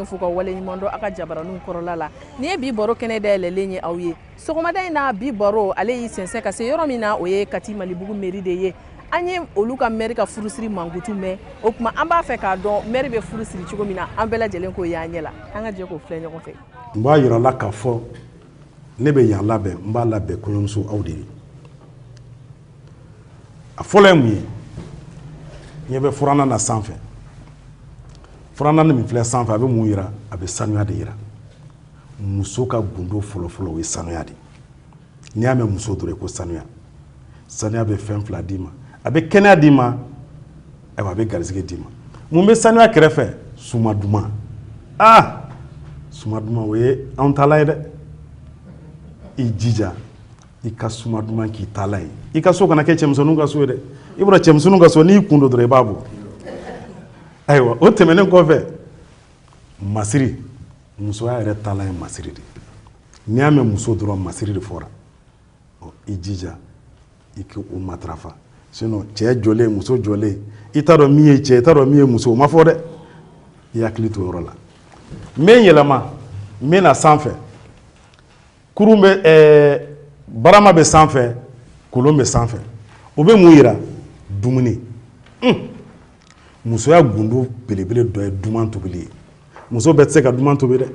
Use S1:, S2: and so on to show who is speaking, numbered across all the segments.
S1: Fuka wale nyimondo aka jabaranu korola la ni bi baro kene da lelenye awye sogomada ina bi baro ale yi sense ka se yoro mina oye kati Malibugu mairie de ye anye olu ka maire ka furusiri mangutu me o kuma an b'a fɛ ka dɔn maire be furusiri cogo mina an bɛɛ lajɛlen ko yaanye la an ka je ko filɛ ɲɔgɔn fɛ
S2: mba yira la ka fɔ ne be yan labɛn mba labɛn kɔɲɔmuso aw de ye a fɔlɔ ye mun ye ɲɛ bɛ furanna na sanfɛ furanna min filɛ sanfɛ a bɛ mun yira a bɛ sanuya de yira muso ka gundo fɔlɔ-fɔlɔ o ye sanuya de n'i y'a mɛn muso dɔrɔn ko sanuya sanuya bɛ fɛn fila d'i ma a bɛ kɛnɛya d'i ma a bɛ garisɛgɛ d'i ma mun bɛ sanuya kɛrɛfɛ suma duman suma duman o ye anw tala ye dɛ i jija i ka suma duman k'i tala ye i ka so kana kɛ cɛmisɛnninw ka so ye dɛ i bɔra cɛmisɛnninw ka so n'i kun don dɔrɔn i b'a bɔ ayiwa o tɛmɛnen kɔfɛ masiri musoya yɛrɛ tala ye masiri de n'i y'a mɛn muso dɔrɔn masiri de fɔra i jija i k'o matarafa sinon cɛ jɔlen muso jɔlen i t'a dɔn min ye cɛ i t'a dɔn min ye muso o ma fɔ dɛ i hakili to yɔrɔ la n bɛ yɛlɛma n bɛ na sanfɛ kurun bɛ barama bɛ sanfɛ kolon bɛ sanfɛ o bɛ mun yira dumuni musoya gundo belebele dɔ ye duman tobili ye muso bɛɛ tɛ se ka duman tobi dɛ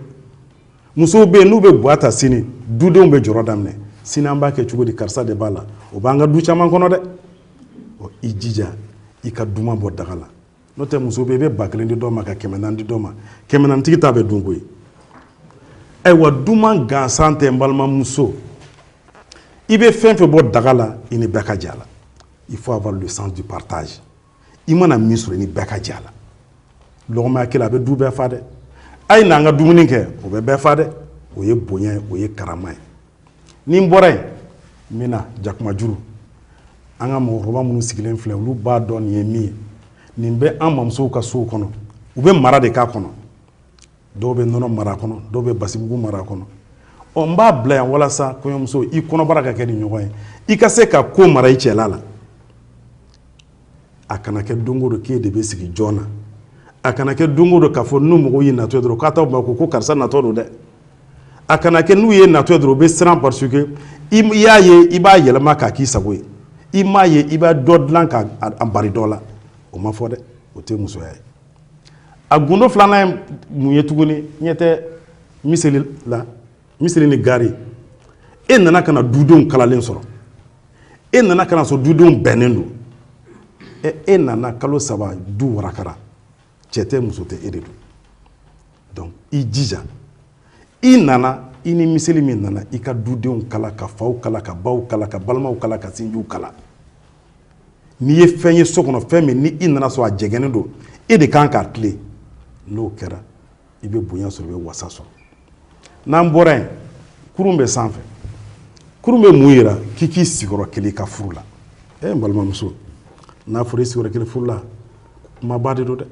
S2: musow bɛ yen n'u bɛ buwa ta sini dudenw bɛ jɔrɔ daminɛ sini an b'a kɛ cogo di karisa de b'a la o b'an ka du caman kɔnɔ dɛ i jija i ka duman bɔ daga la n'o tɛ muso bɛ i bɛ 1000 di dɔ ma ka 400 di dɔ ma 400 tigi ta bɛ dun koyi ayiwa duman gansan tɛ n balimamuso i bɛ fɛn fɛn bɔ daga la i ni bɛɛ ka jɛ a la il faut avoir le sens du partage i mana min sɔrɔ i ni bɛɛ ka jɛ a la lɔgɔmaya kelen a bɛ du bɛɛ fa dɛ a ye n'an ka dumuni kɛ o bɛ bɛɛ fa dɛ o ye bonya ye o ye karama ye ni n bɔra yen n bɛ na jakumajuru an ka mɔgɔkɔrɔba minnu sigilen filɛ olu b'a dɔn nin ye min ye nin bɛ an mamusow ka sow kɔnɔ u bɛ mara de k'a kɔnɔ dɔw bɛ nɔnɔ mara a kɔnɔ dɔw bɛ basibugu mara a kɔnɔ n b'a bila yan walasa kɔɲɔmuso i kɔnɔbara ka kɛ ni ɲɔgɔn ye i ka se ka ko mara i cɛla la a kana kɛ don o don k'e de bɛ sigi jɔn na a kana kɛ don o don k'a fɔ n'u mɔgɔw ye natɔ dɔrɔn k'a t'aw ma ko karisa natɔ don dɛ a kana kɛ n'u ye natɔ dɔrɔn u bɛ siran parce que i y'a ye i b'a yɛlɛma k'a k'i sago ye i m'a ye i b'a dɔ dilan k'a bari dɔ la o ma fɔ dɛ o tɛ musoya ye a gundo filanan ye mun ye tuguni ɲɛ tɛ miseli ni gari e nana ka na dudenw kalalen sɔrɔ e nana ka na sɔrɔ dudenw bɛnnen don e nana kalo 3 du warakara cɛ tɛ muso tɛ e de don donc i jija i nana i ni miseli min nana i ka dudenw kala ka faw kala ka baw kala ka balimaw kala ka sinjiw kala n'i ye fɛn ye so kɔnɔ fɛn min ni i nana sɔrɔ a jɛgɛnnen don e de kan k'a tile n'o kɛra i bɛ bonya sɔrɔ i bɛ wasa sɔrɔ n'an bɔra yen kurun bɛ sanfɛ kurun bɛ mun yira k'i k'i sigiyɔrɔ kelen i ka furu la n balimamuso n'a fɔra i sigiyɔrɔ kelen furu la kumaba de don dɛ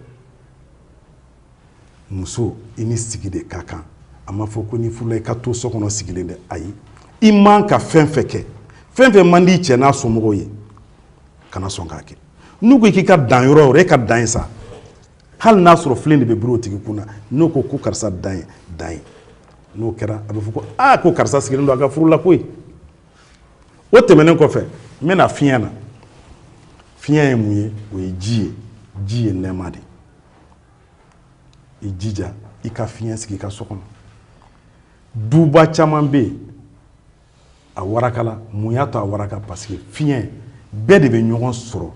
S2: muso i ni sigi de ka kan a ma fɔ ko ni furula i ka to so kɔnɔ sigilen dɛ ayi i man ka fɛn fɛn kɛ fɛn fɛn man di cɛ n'a somɔgɔw ye kana sɔn k'a kɛ n'u ko k'i ka dan yɔrɔ yɔrɔ e ka dan ye sa hali n'a sɔrɔ filen de bɛ biri o tigi kun na n'o ko karisa dan ye dan ye n'o kɛra a bɛ fɔ ko ko karisa sigilen don a ka furu la koyi o tɛmɛnen kɔfɛ n bɛna fiɲɛ na fiɲɛ ye mun ye o ye ji ye nɛɛma de i jija i ka fiɲɛ sigi i ka so kɔnɔ duba caman bɛ yen a warakala mun y'a to a waraka parce que fiɲɛ bɛɛ de bɛ ɲɔgɔn sɔrɔ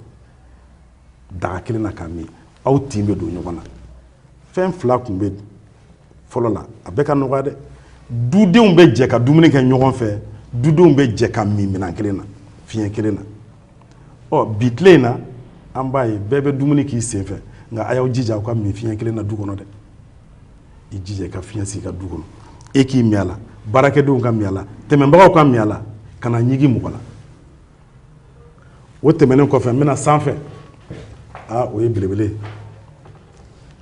S2: daga kelen na ka min aw tin bɛ don ɲɔgɔn na fɛn fila tun bɛ fɔlɔ la a bɛɛ ka nɔgɔya dɛ dudenw bɛ jɛ ka dumuni kɛ ɲɔgɔn fɛ dudenw bɛ jɛ ka min minɛn kelen na fiɲɛ kelen na bi tile in na an b'a ye bɛɛ bɛ dumuni k'i sen fɛ nka a y'aw jija aw ka min fiɲɛ kelen na du kɔnɔ dɛ i jija i ka fiɲɛ sigi i ka du kɔnɔ e k'i min a la baarakɛdenw ka min a la tɛmɛbagaw ka min a la ka na ɲigi mɔgɔ la o tɛmɛnen kɔfɛ n bɛna sanfɛ o ye belebele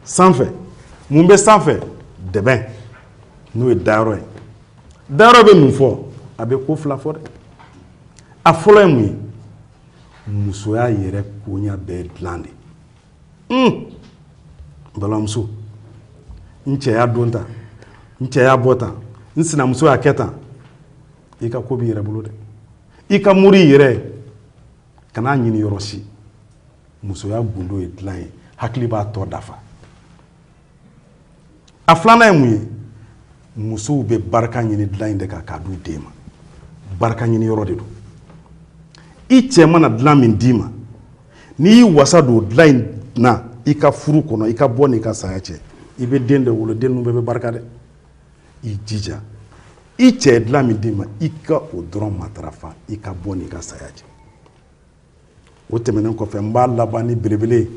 S2: sanfɛ mun bɛ sanfɛ dɛbɛn n'o ye dayɔrɔ ye dayɔrɔ bɛ mun fɔ a bɛ ko fila fɔ dɛ a fɔlɔ ye mun ye musoya yɛrɛ koɲa bɛɛ dilan de balimamuso n cɛ y'a don tan n cɛ y'a bɔ tan n sinamuso y'a kɛ tan i ka ko b'i yɛrɛ bolo dɛ i ka muri yɛrɛ kan'a ɲini yɔrɔ si musoya gundo ye dilan ye hakili b'a tɔ dafa a filanan ye mun ye musow bɛ barika ɲini dilan in de kan k'a d'u den ma barika ɲini yɔrɔ de don i cɛ mana dilan min d'i ma n'i y'i wasa don dilan in na i ka furu kɔnɔ i ka bɔ n'i ka saya cɛ i bɛ den de wolo den ninnu bɛɛ bɛ barika dɛ i jija i cɛ ye dilan min d'i ma i ka o dɔrɔn matarafa i ka bɔ n'i ka saya cɛ o tɛmɛnen kɔfɛ n b'a laban ni belebele ye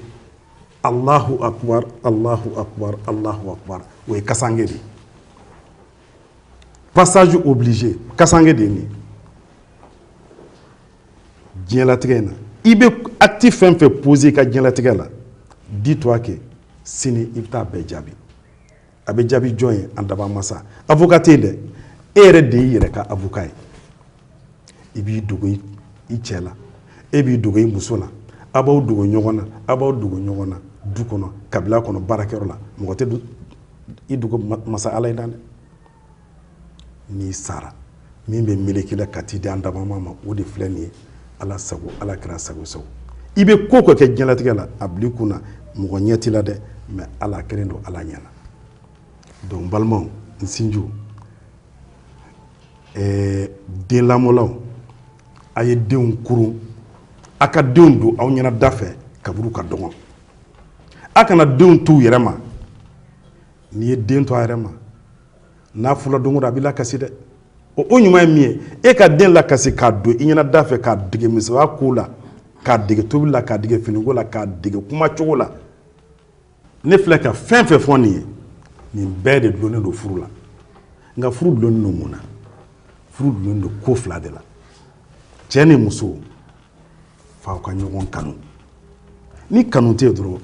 S2: Allahu akbar Allahu akbar Allahu akbar o ye kasange de ye passage obligé kasange de ye nin ye diɲɛlatigɛ in na i bɛ acte fɛn fɛn poser i ka diɲɛlatigɛ la dis-toi que sini i bɛ taa bɛɛ jaabi a bɛ jaabi jɔn ye an daba masa avocat tɛ yen dɛ e yɛrɛ de y'i yɛrɛ ka avocat ye i b'i dogo i cɛ la e b'i dogo i muso la a b'aw dogo ɲɔgɔn na a b'aw dogo ɲɔgɔn na du kɔnɔ kabila kɔnɔ baarakɛyɔrɔ la mɔgɔ tɛ i dogo masa ala ye dan dɛ n'i sara min bɛ meleke la ka t'i di an daba ma o de filɛ nin ye ala sago ala kɛra sago sago i bɛ ko ko kɛ diɲɛlatigɛ la a bil'i kun na mɔgɔ ɲɛ t'i la dɛ mais ala kelen don ala ɲɛna donc balimaw n sinju den lamɔlaw a ye denw kurun a ka denw don aw ɲɛna da fɛ kaburu ka dɔgɔn a kana denw t'u yɛrɛ ma n'i ye den to a yɛrɛ ma n'a fula don o don a b'i lakasi dɛ o ɲuman ye min ye e ka den lakasi k'a don i ɲɛna da fɛ k'a dege misɛnya ko la k'a dege tobili la k'a dege finiko la k'a dege kumacogo la ne filɛ ka fɛn fɛn fɔ nin ye nin bɛɛ de dulonnen don furu la nka furu dulonnen don mun na furu dulonnen don ko fila de la cɛ ni muso f'aw ka ɲɔgɔn kanu ni kanu tɛ yen dɔrɔn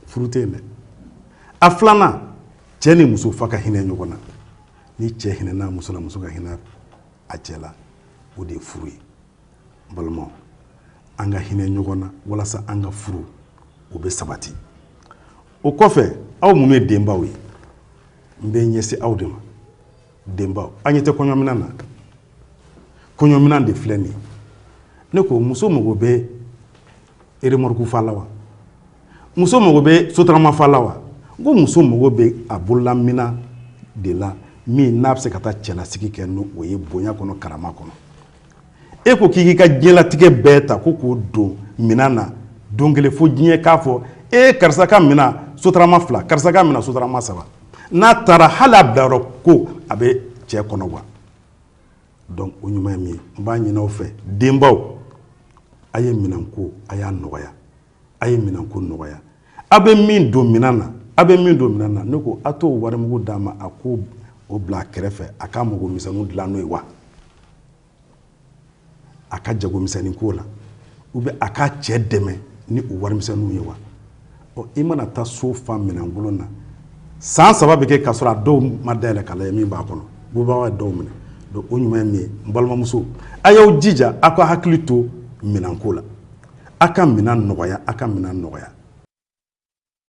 S2: furu tɛ yen dɛ a filanan cɛ ni muso f'a ka hinɛ ɲɔgɔn na ni cɛ hinɛna muso la muso ka hinɛ a cɛ la o de ye furu ye n balimaw an ka hinɛ ɲɔgɔn na walasa an ka furu o bɛ sabati o kɔfɛ aw minnu ye denbaw ye n bɛ ɲɛsin aw de ma denbaw an ɲɛ tɛ kɔɲɔminan na kɔɲɔminan de filɛ nin ye ne ko muso mago bɛ remorque fa la wa muso mago bɛ sotarama fa la wa n ko muso mago bɛ a bololaminan de la min n'a bɛ se ka taa cɛlasigi kɛ n'o ye bonya kɔnɔ karama kɔnɔ e ko k'i ka diɲɛlatigɛ bɛɛ ta ko k'o don minan na don kelen fo diɲɛ k'a fɔ karisa ka minan sotarama fila karisa ka minan sotarama saba n'a taara hali a bilayɔrɔ ko a bɛ cɛ kɔnɔ wa donc o ɲuman ye min ye n b'a ɲini aw fɛ denbaw a ye minanko a y'a nɔgɔya a ye minanko nɔgɔya a bɛ min don minan na a bɛ min don minan na ne ko a t'o warimugu d'a ma a ko o bila a kɛrɛfɛ a ka mɔgɔ misɛnninw dilan n'o ye wa a ka jagomisɛnnin ko la ou bien a ka cɛ dɛmɛ ni o warimisɛnninw ye wa i mana taa so fa minɛnkolon na san 3 bɛ kɛ k'a sɔrɔ a dɔw ma dayɛlɛ k'a lajɛ min b'a kɔnɔ bubaga ye dɔw minɛ donc o ɲuman ye min ye n balimamuso a y'aw jija a ka hakili to minanko la a ka minan nɔgɔya a ka minan nɔgɔya